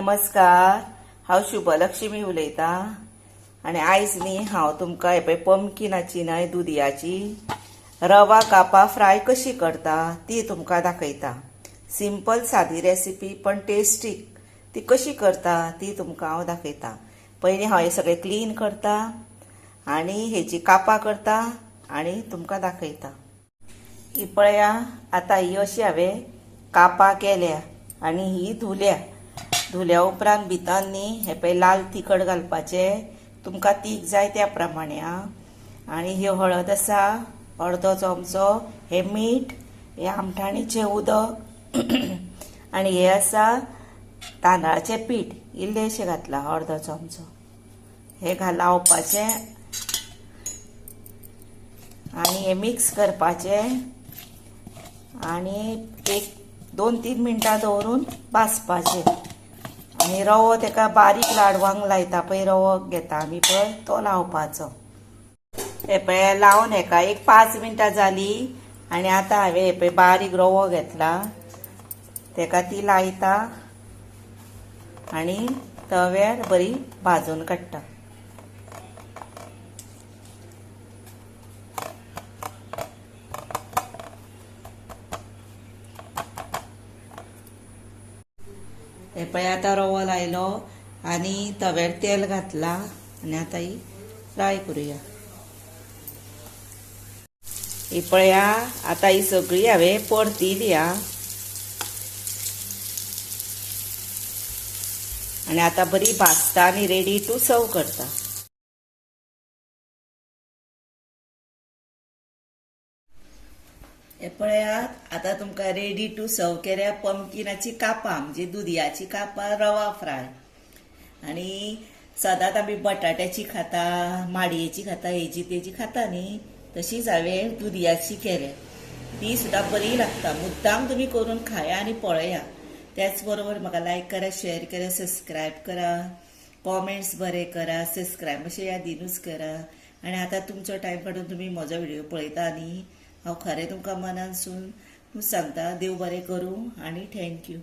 नमस्कार, हांव शुभलक्ष्मी उलयतां आनी आयज न्ही हांव तुमकां हे पळय पंपकिनाची न्हय दुदयाची रवा कापा फ्राय कशी करता ती तुमकां दाखयता। सिंपल सादी रेसिपी पण टेस्टीक ती कशी करता ती तुमकां हांव दाखयता। पयलीं हांव हे सगळे क्लीन करता आनी हेची कापा करता आनी तुमकां दाखयता। ही पळया, आतां ही अशी हांवें कापा केल्या आनी ही धुल्या उपरांत भितर न्ही हे पळय लाल तिखट घालपाचें, तुमकां तीख जाय त्या प्रमाणे आनी ही हळद आसा अर्दो चमचो, हे मीठ, हे आमठाणीचें उदक आनी हे आसा तांदळाचें पीठ इल्लेशें घातलां अर्दो चमचो। हे लावपाचें आनी हे मिक्स करपाचें आनी एक 2-3 मिनटां दवरून भाजपाचें। आनी रवो तेका बारीक लाडवांक लायता पळय, रवो घेता आमी पळय तो लावपाचो। हे पळय लावन हेका एक 5 मिनटां जालीं आनी आतां हांवें हे पळय बारीक रवो घेतला तेका ती लायता आनी तव्यार बरी भाजून काडटा। हे पळय आतां रवो लायलो आनी तव्यार तेल घातला आनी आतां ही फ्राय करूया। ही पळया, आतां ही सगळी हांवें परतिली आनी आतां बरी भाजता आनी रेडी टू सर्व करता। हे पळयात, आतां तुमकां रेडी टू सर्व केल्या पंपकिनाची कापा म्हणजे दुदयाची कापा रवा फ्राय। आनी सदांच आमी बटाट्याची खाता, माडयेची खाता, हेजी तेजी खाता न्ही, तशीच हांवें दुदयाची केल्या। ती सुद्दां बरी लागता, मुद्दाम तुमी करून खाया आनी पळया। त्याच बरोबर म्हाका लायक करा, शेअर करा, सबस्क्रायब करा, कॉमेंट्स बरे करा, सबस्क्रायब मातशें यादीनूच करा। आनी आतां तुमचो टायम काडून तुमी म्हजो व्हिडिओ पळयता न्ही, हांव खरें तुमकां मनानसून सांगता, देव बरें करूं आनी थँक्यू।